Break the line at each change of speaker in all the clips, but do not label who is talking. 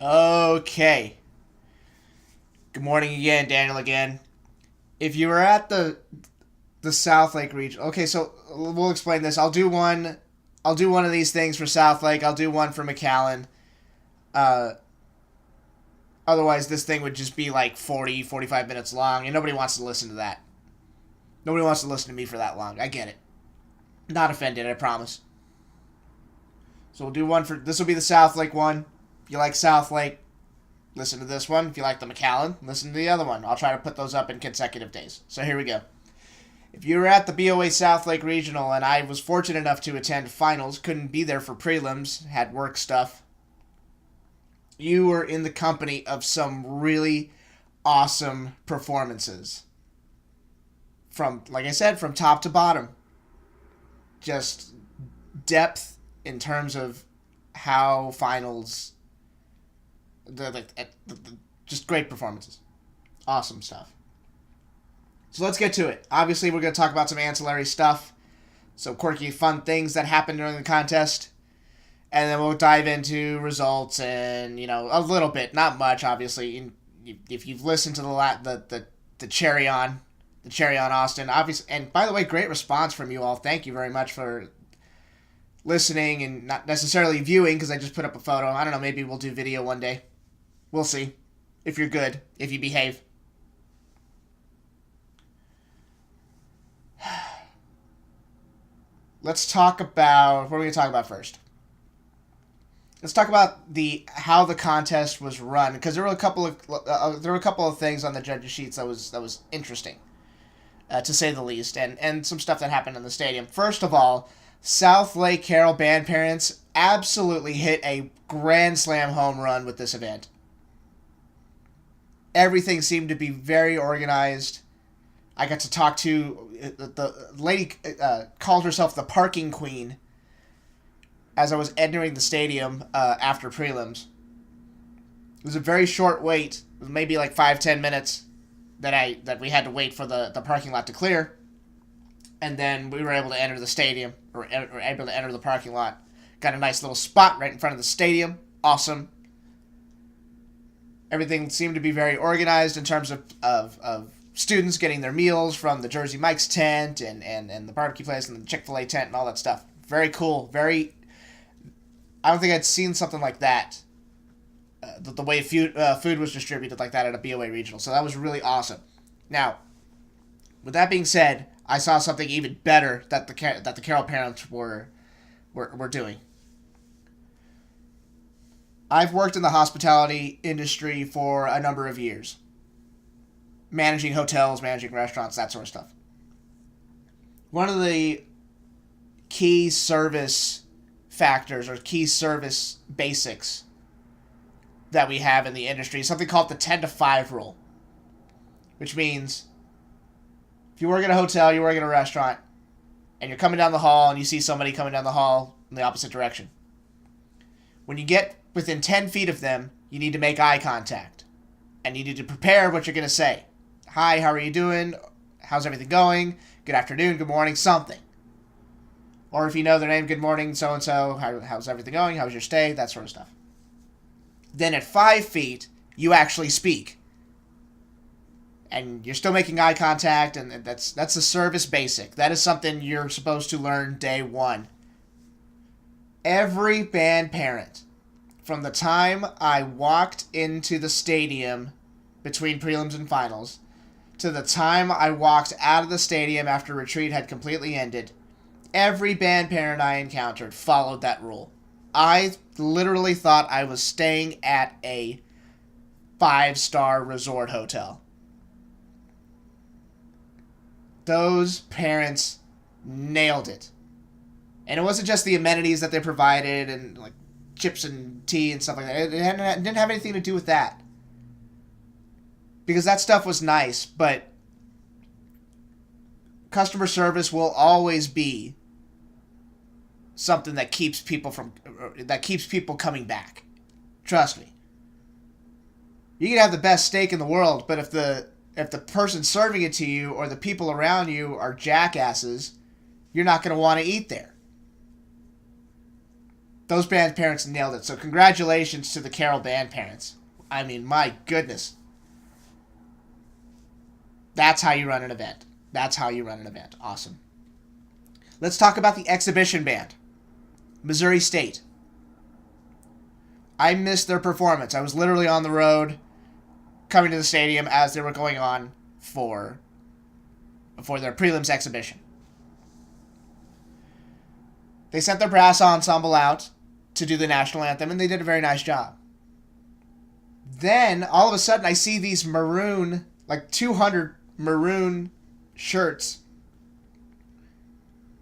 Okay. Good morning again, Daniel again. If you were at the Southlake region, okay, so we'll explain this. I'll do one. I'll do one of these things for Southlake. I'll do one for McAllen. Uh, Otherwise, this thing would just be like 40, 45 minutes long, and nobody wants to listen to that. Nobody wants to listen to me for that long. I get it. Not offended, I promise. So we'll do one for. This will be the Southlake one. If you like Southlake, listen to this one. If you like the McAllen, listen to the other one. I'll try to put those up in consecutive days. So here we go. If you were at the BOA Southlake Regional and I was fortunate enough to attend finals, couldn't be there for prelims, had work stuff, you were in the company of some really awesome performances. From, like I said, from top to bottom. Just depth in terms of how finals, just great performances. Awesome stuff. So let's get to it. Obviously, we're going to talk about some ancillary stuff, some quirky, fun things that happened during the contest, and then we'll dive into results and a little bit, not much, obviously. If you've listened to the cherry on Austin, obviously, and by the way, great response from you all. Thank you very much for listening and not necessarily viewing because I just put up a photo. I don't know, maybe we'll do video one day. We'll see if you're good, if you behave. Let's talk about what are we going to talk about first. Let's talk about how the contest was run because there were a couple of things on the judges' sheets that was interesting, to say the least, and some stuff that happened in the stadium. First of all, Southlake Carroll band parents absolutely hit a grand slam home run with this event. Everything seemed to be very organized. I got to talk to the lady, called herself the parking queen, as I was entering the stadium after prelims. It was a very short wait. It was maybe like 5-10 minutes that we had to wait for the parking lot to clear. And then we were able to enter the stadium, or able to enter the parking lot. Got a nice little spot right in front of the stadium. Awesome. Everything seemed to be very organized in terms of students getting their meals from the Jersey Mike's tent and the barbecue place and the Chick-fil-A tent and all that stuff. Very cool. I don't think I'd seen something like that. The way food was distributed like that at a BOA regional. So that was really awesome. Now, with that being said, I saw something even better that the Carroll parents were doing. I've worked in the hospitality industry for a number of years. Managing hotels, managing restaurants, that sort of stuff. One of the key service factors or key service basics that we have in the industry is something called the 10 to 5 rule. Which means if you work at a hotel, you work at a restaurant, and you're coming down the hall and you see somebody coming down the hall in the opposite direction. When you get within 10 feet of them, you need to make eye contact. And you need to prepare what you're going to say. Hi, how are you doing? How's everything going? Good afternoon, good morning, something. Or if you know their name, good morning, so-and-so, how's everything going? How's your stay? That sort of stuff. Then at 5 feet, you actually speak. And you're still making eye contact, and that's a service basic. That is something you're supposed to learn day one. Every band parent, from the time I walked into the stadium between prelims and finals, to the time I walked out of the stadium after retreat had completely ended, every band parent I encountered followed that rule. I literally thought I was staying at a 5-star resort hotel. Those parents nailed it. And it wasn't just the amenities that they provided and like chips and tea and stuff like that. It didn't have anything to do with that. Because that stuff was nice, but customer service will always be something that keeps people coming back. Trust me. You can have the best steak in the world, but if the person serving it to you or the people around you are jackasses, you're not going to want to eat there. Those band parents nailed it. So congratulations to the Carroll band parents. I mean, my goodness. That's how you run an event. That's how you run an event. Awesome. Let's talk about the exhibition band. Missouri State. I missed their performance. I was literally on the road coming to the stadium as they were going on for their prelims exhibition. They sent their brass ensemble out to do the national anthem, and they did a very nice job. Then, all of a sudden, I see these maroon, like 200 maroon shirts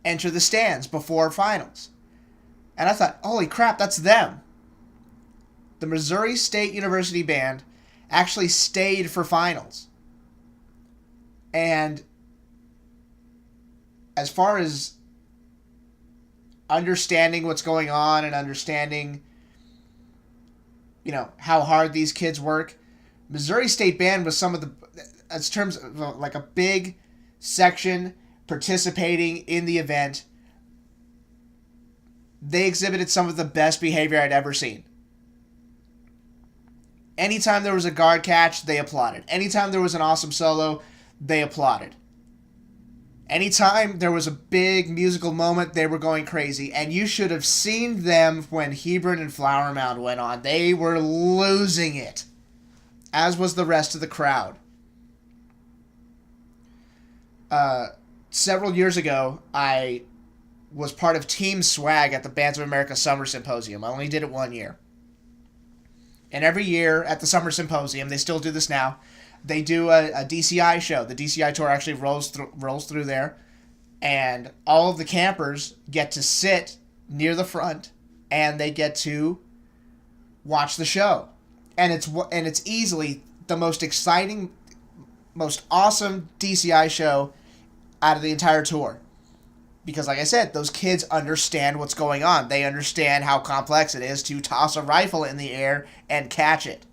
enter the stands before finals. And I thought, holy crap, that's them. The Missouri State University Band actually stayed for finals. And as far as understanding what's going on and understanding, how hard these kids work, Missouri State Band was some of the, as terms of like a big section participating in the event, they exhibited some of the best behavior I'd ever seen. Anytime there was a guard catch, they applauded. Anytime there was an awesome solo, they applauded. Anytime there was a big musical moment, they were going crazy. And you should have seen them when Hebron and Flower Mound went on. They were losing it, as was the rest of the crowd. Several years ago, I was part of Team Swag at the Bands of America Summer Symposium. I only did it 1 year. And every year at the Summer Symposium, they still do this now, they do a DCI show. The DCI tour actually rolls through there, and all of the campers get to sit near the front, and they get to watch the show. And it's easily the most exciting, most awesome DCI show out of the entire tour. Because like I said, those kids understand what's going on. They understand how complex it is to toss a rifle in the air and catch it.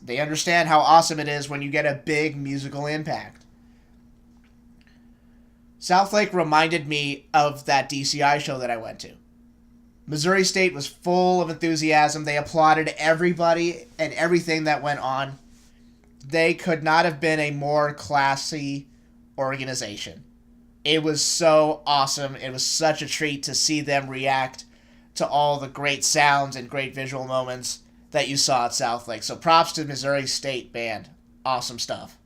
They understand how awesome it is when you get a big musical impact. Southlake reminded me of that DCI show that I went to. Missouri State was full of enthusiasm. They applauded everybody and everything that went on. They could not have been a more classy organization. It was so awesome. It was such a treat to see them react to all the great sounds and great visual moments that you saw at Southlake. So props to Missouri State Band. Awesome stuff.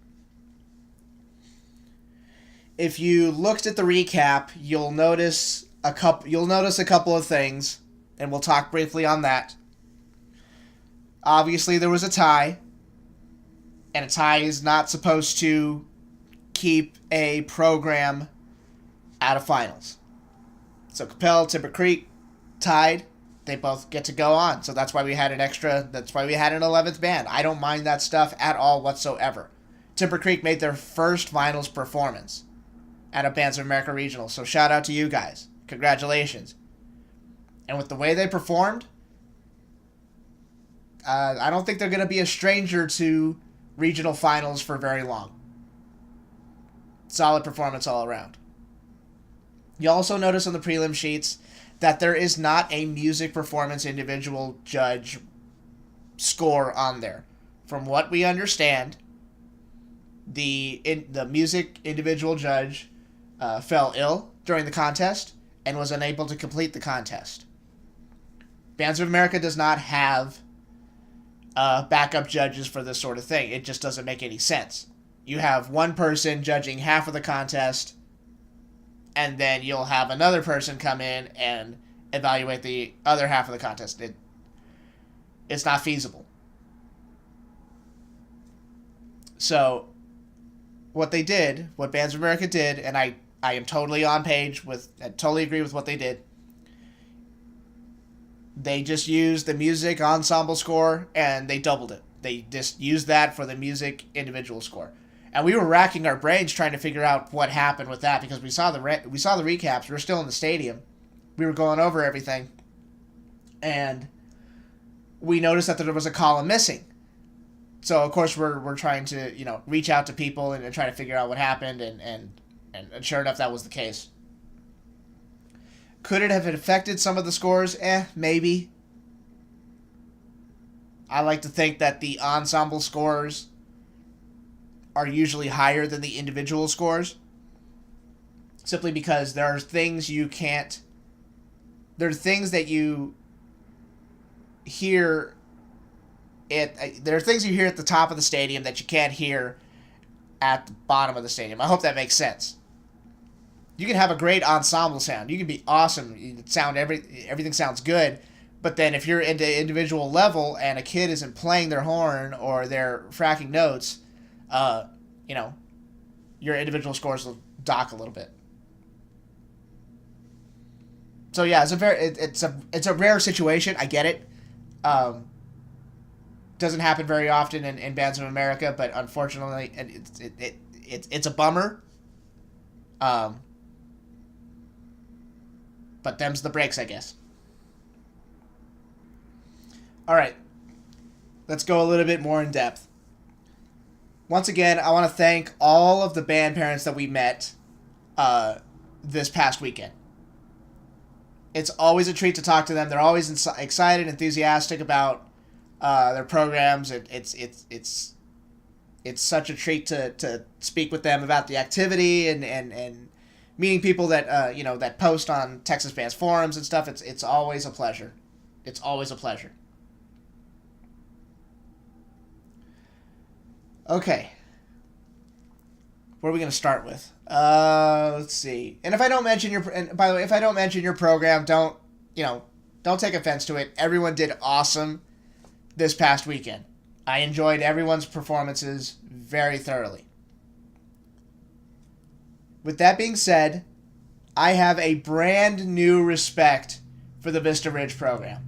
If you looked at the recap, you'll notice a couple of things, and we'll talk briefly on that. Obviously, there was a tie, and a tie is not supposed to keep a program out of finals. So Capel, Timber Creek tied. They both get to go on. So that's why we had an 11th band. I don't mind that stuff at all whatsoever. Timber Creek made their first finals performance at a Bands of America Regional. So shout out to you guys. Congratulations. And with the way they performed, I don't think they're going to be a stranger to regional finals for very long. Solid performance all around. You also notice on the prelim sheets that there is not a music performance individual judge score on there. From what we understand, the music individual judge fell ill during the contest and was unable to complete the contest. Bands of America does not have backup judges for this sort of thing. It just doesn't make any sense. You have one person judging half of the contest, and then you'll have another person come in and evaluate the other half of the contest. It's not feasible. So, what Bands of America did, and I am totally on page with, I totally agree with what they did. They just used the music ensemble score, and they doubled it. They just used that for the music individual score. And we were racking our brains trying to figure out what happened with that, because we saw the recaps. We were still in the stadium. We were going over everything, and we noticed that there was a column missing. So of course we're trying to reach out to people and try to figure out what happened, and sure enough that was the case. Could it have affected some of the scores? Maybe. I like to think that the ensemble scores are usually higher than the individual scores. Simply because there are things you can't... There are things that you hear... There are things you hear at the top of the stadium that you can't hear at the bottom of the stadium. I hope that makes sense. You can have a great ensemble sound. You can be awesome. Everything sounds good. But then if you're into individual level and a kid isn't playing their horn or they're fracking notes, your individual scores will dock a little bit. So yeah, it's a rare situation. I get it. Doesn't happen very often in bands in America, but unfortunately, it's a bummer. But them's the breaks, I guess. All right, let's go a little bit more in depth. Once again, I want to thank all of the band parents that we met this past weekend. It's always a treat to talk to them. They're always excited, enthusiastic about their programs. It's such a treat to speak with them about the activity and meeting people that that post on Texas Bands forums and stuff. It's always a pleasure. It's always a pleasure. Okay. What are we going to start with? Let's see. And if I don't mention by the way, if I don't mention your program, don't take offense to it. Everyone did awesome this past weekend. I enjoyed everyone's performances very thoroughly. With that being said, I have a brand new respect for the Vista Ridge program.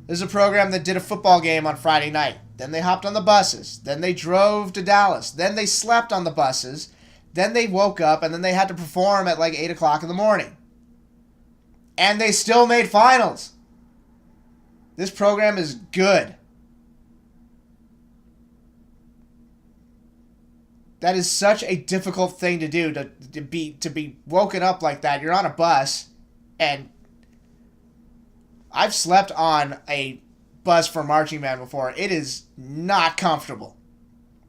This is a program that did a football game on Friday night. Then they hopped on the buses. Then they drove to Dallas. Then they slept on the buses. Then they woke up, and then they had to perform at like 8 o'clock in the morning. And they still made finals. This program is good. That is such a difficult thing to do, to be woken up like that. You're on a bus, and I've slept on a bus for marching band before. It is not comfortable.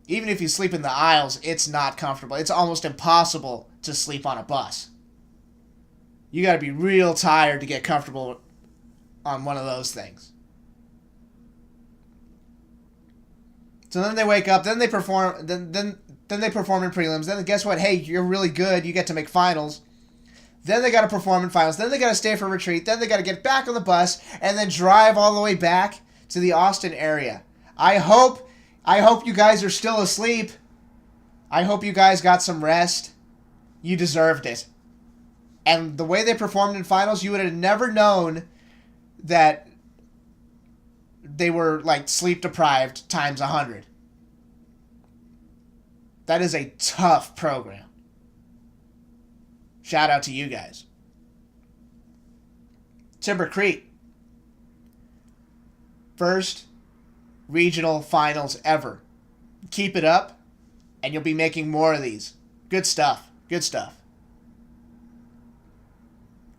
Even if you sleep in the aisles, it's not comfortable. It's almost impossible to sleep on a bus. You got to be real tired to get comfortable on one of those things. So then they wake up, then they perform, then they perform in prelims. Then guess what? Hey, you're really good. You get to make finals. Then they got to perform in finals. Then they got to stay for retreat. Then they got to get back on the bus and then drive all the way back to the Austin area. I hope you guys are still asleep. I hope you guys got some rest. You deserved it. And the way they performed in finals, you would have never known that they were like sleep deprived times 100. That is a tough program. Shout out to you guys. Timber Creek. First regional finals ever. Keep it up, and you'll be making more of these. Good stuff. Good stuff.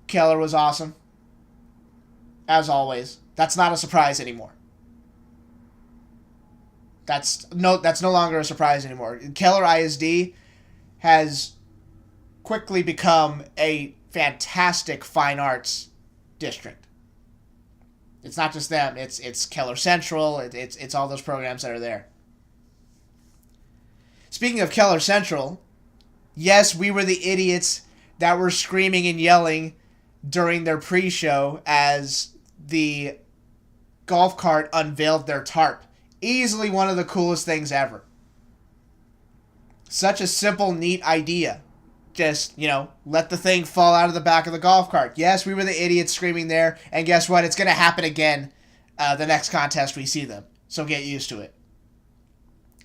Keller was awesome. As always. That's not a surprise anymore. That's no longer a surprise anymore. Keller ISD has quickly become a fantastic fine arts district. It's not just them. It's Keller Central. It's all those programs that are there. Speaking of Keller Central, yes, we were the idiots that were screaming and yelling during their pre-show as the golf cart unveiled their tarp. Easily one of the coolest things ever. Such a simple, neat idea. Just, let the thing fall out of the back of the golf cart. Yes, we were the idiots screaming there, and guess what? It's going to happen again the next contest we see them. So get used to it.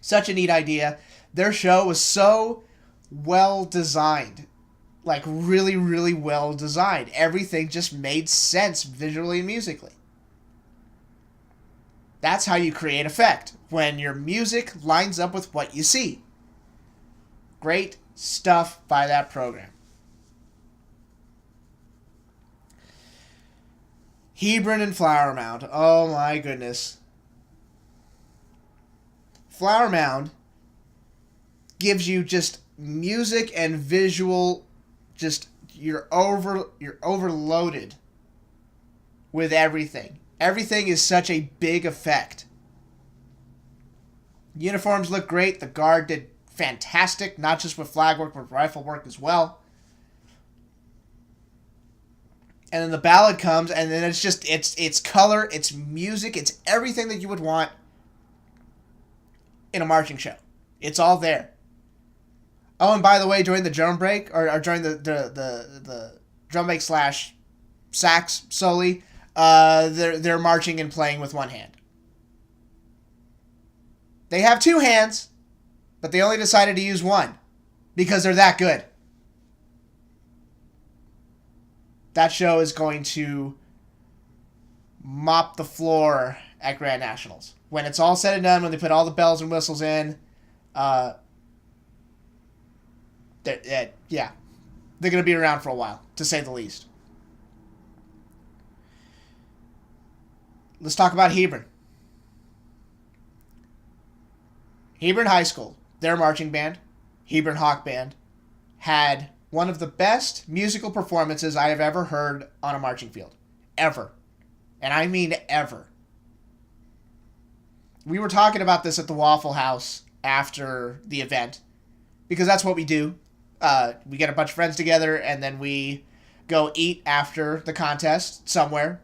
Such a neat idea. Their show was so well designed. Like, really, really well designed. Everything just made sense visually and musically. That's how you create effect, when your music lines up with what you see. Great stuff by that program. Hebron and Flower Mound. Oh my goodness. Flower Mound gives you just music and visual, just you're overloaded with everything. Everything is such a big effect. Uniforms look great. The guard did fantastic, not just with flag work, but rifle work as well. And then the ballad comes, and then it's just it's color, it's music, it's everything that you would want in a marching show. It's all there. Oh, and by the way, during the drum break, or during the drum break slash sax soli, they're marching and playing with one hand. They have two hands, but they only decided to use one because they're that good. That show is going to mop the floor at Grand Nationals. When it's all said and done, when they put all the bells and whistles in, they're going to be around for a while, to say the least. Let's talk about Hebron. Hebron High School, their marching band, Hebron Hawk Band, had one of the best musical performances I have ever heard on a marching field. Ever. And I mean ever. We were talking about this at the Waffle House after the event, because that's what we do. We get a bunch of friends together, and then we go eat after the contest somewhere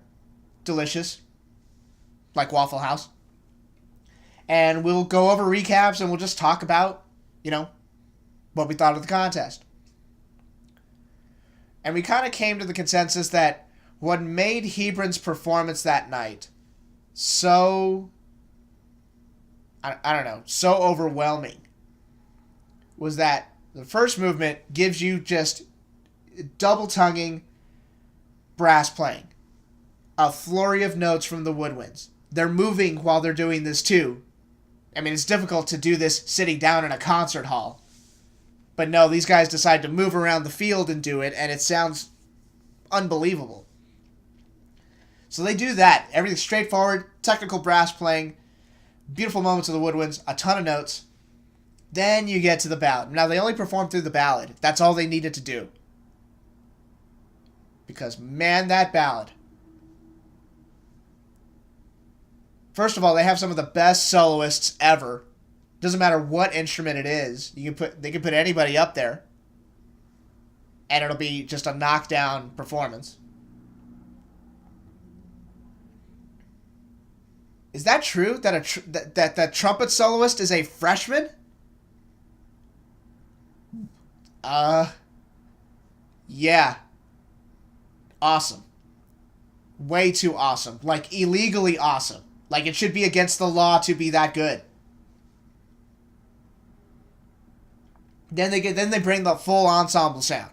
delicious, like Waffle House. And we'll go over recaps, and we'll just talk about, what we thought of the contest. And we kind of came to the consensus that what made Hebron's performance that night so, so overwhelming was that the first movement gives you just double-tonguing brass playing. A flurry of notes from the woodwinds. They're moving while they're doing this too. I mean, it's difficult to do this sitting down in a concert hall. But no, these guys decide to move around the field and do it, and it sounds unbelievable. So they do that. Everything's straightforward, technical brass playing, beautiful moments of the woodwinds, a ton of notes. Then you get to the ballad. Now, they only performed through the ballad. That's all they needed to do. Because, man, that ballad. First of all, they have some of the best soloists ever. Doesn't matter what instrument it is. They can put anybody up there, and it'll be just a knockdown performance. Is that true? That trumpet soloist is a freshman? Yeah. Awesome. Way too awesome. Like, illegally awesome. Like, it should be against the law to be that good. Then they bring the full ensemble sound.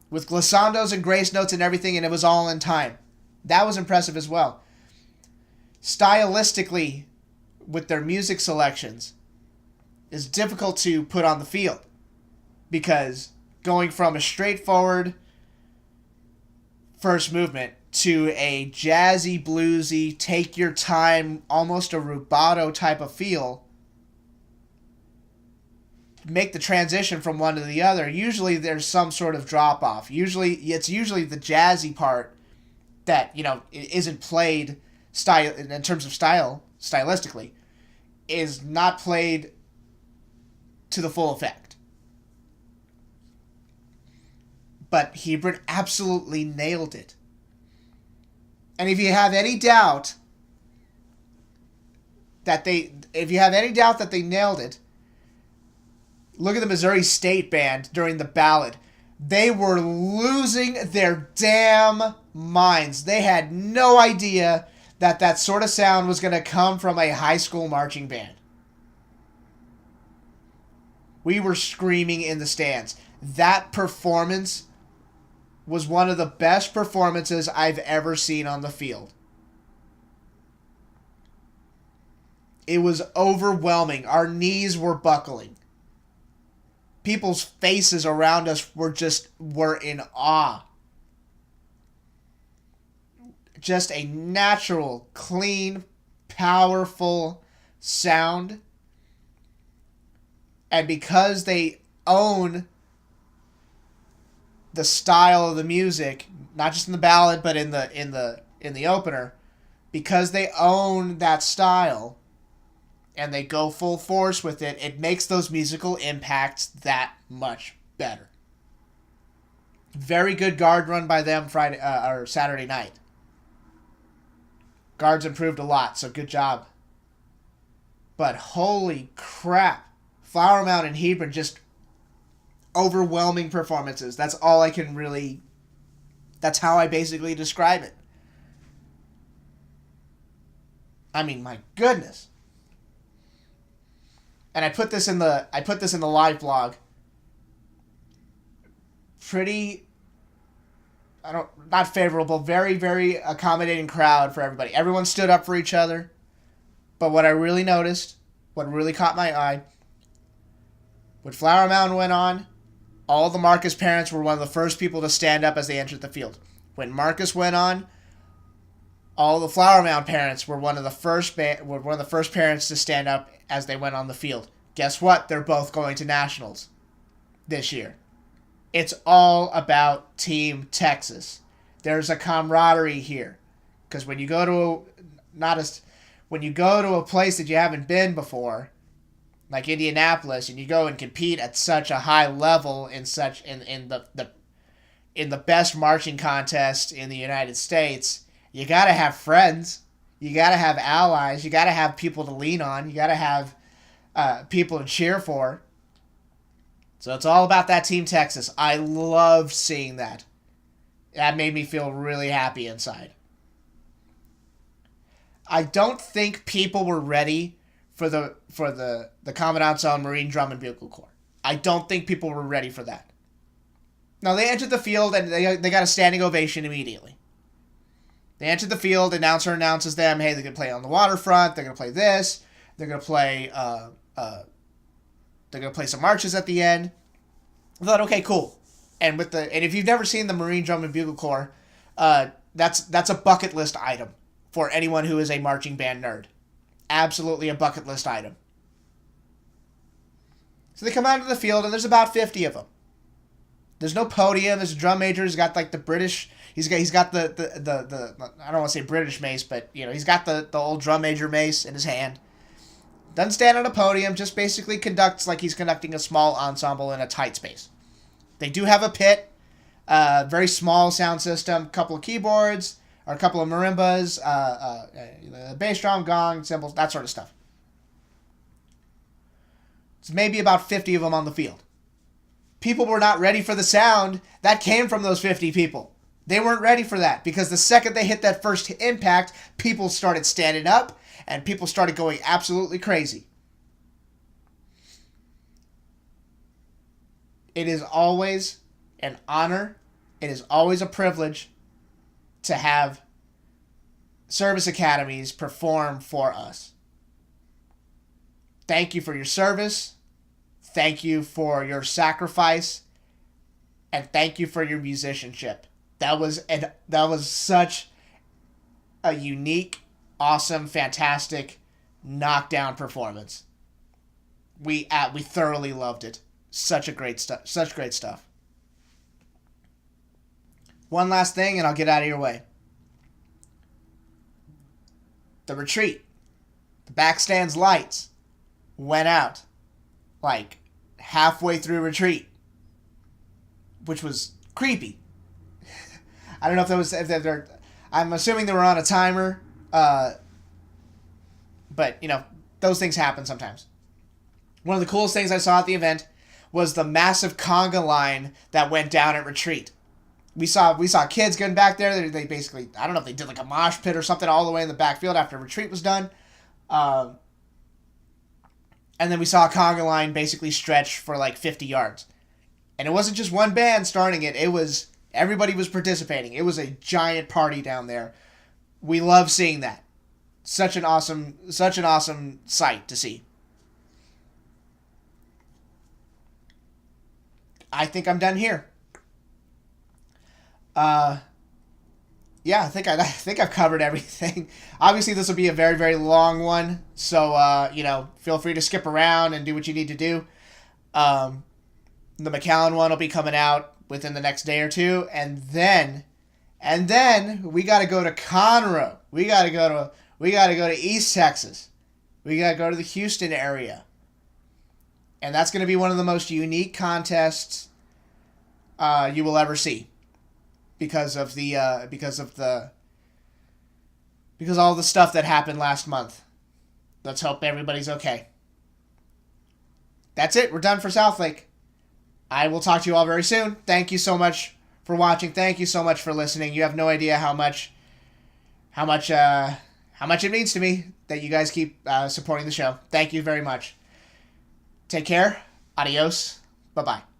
With glissandos and grace notes and everything, and it was all in time. That was impressive as well. Stylistically, with their music selections, is difficult to put on the field. Because going from a straightforward first movement to a jazzy, bluesy, take your time, almost a rubato type of feel, make the transition from one to the other, usually there's some sort of drop off. It's usually the jazzy part that, isn't played in terms of stylistically, is not played to the full effect. But Hebron absolutely nailed it. And if you have any doubt that they nailed it, look at the Missouri State Band during the ballad. They were losing their damn minds. They had no idea that sort of sound was going to come from a high school marching band. We were screaming in the stands. That performance was one of the best performances I've ever seen on the field. It was overwhelming. Our knees were buckling. People's faces around us were in awe. just a natural, clean, powerful sound. And because they own the style of the music, not just in the ballad, but in the opener, because they own that style and they go full force with it, it makes those musical impacts that much better. Very good guard run by them Friday or Saturday night. Guards improved a lot, so good job. But holy crap, Flower Mound and Hebron, just overwhelming performances. That's all I can really. That's how I basically describe it. I mean, my goodness. And I put this in the live blog. Pretty, not favorable, very, very accommodating crowd for everybody. Everyone stood up for each other. But what I really noticed, what really caught my eye, when Flower Mound went on, all the Marcus parents were one of the first people to stand up as they entered the field. When Marcus went on, all the Flower Mound parents were one of the first parents to stand up as they went on the field. Guess what? They're both going to nationals this year. It's all about Team Texas. There's a camaraderie here, because when you go to a place that you haven't been before, like Indianapolis, and you go and compete at such a high level in the best marching contest in the United States, you gotta have friends, you gotta have allies, you gotta have people to lean on, you gotta have people to cheer for. So it's all about that Team Texas. I loved seeing that. That made me feel really happy inside. I don't think people were ready for the Commandant's Own Marine Drum and Bugle Corps. I don't think people were ready for that. Now, they entered the field and they got a standing ovation immediately. They entered the field, announcer announces them, hey, they're going to play on the waterfront, they're going to play this, they're going to play some marches at the end. I thought, okay, cool. And if you've never seen the Marine Drum and Bugle Corps, that's a bucket list item for anyone who is a marching band nerd. Absolutely a bucket list item. So they come out of the field, and there's about 50 of them. There's no podium. There's a drum major. He's got like the British. He's got the I don't want to say British mace, but he's got the old drum major mace in his hand. Doesn't stand on a podium. Just basically conducts like he's conducting a small ensemble in a tight space. They do have a pit, very small sound system, couple of keyboards, or a couple of marimbas, bass drum, gong, cymbals, that sort of stuff. It's maybe about 50 of them on the field. People were not ready for the sound that came from those 50 people. They weren't ready for that, because the second they hit that first impact, people started standing up and people started going absolutely crazy. It is always an honor. It is always a privilege to have service academies perform for us. Thank you for your service. Thank you for your sacrifice. And thank you for your musicianship. That was such a unique, awesome, fantastic, knockdown performance. We thoroughly loved it. Such great stuff. One last thing, and I'll get out of your way. The retreat. The backstand's lights went out like halfway through retreat, which was creepy. I don't know if they're. I'm assuming they were on a timer, but those things happen sometimes. One of the coolest things I saw at the event was the massive conga line that went down at retreat. We saw kids getting back there. They basically, I don't know if they did like a mosh pit or something all the way in the backfield after retreat was done. And then we saw a conga line basically stretch for like 50 yards. And it wasn't just one band starting it. Everybody was participating. It was a giant party down there. We love seeing that. Such an awesome sight to see. I think I'm done here. yeah, I think I've covered everything. Obviously, this will be a very, very long one, so feel free to skip around and do what you need to do. Um, the McAllen one will be coming out within the next day or two, and then we got to go to Conroe. We got to go to East Texas. We got to go to the Houston area, and that's going to be one of the most unique contests you will ever see. Because all the stuff that happened last month. Let's hope everybody's okay. That's it. We're done for Southlake. I will talk to you all very soon. Thank you so much for watching. Thank you so much for listening. You have no idea how much it means to me that you guys keep supporting the show. Thank you very much. Take care. Adios. Bye-bye.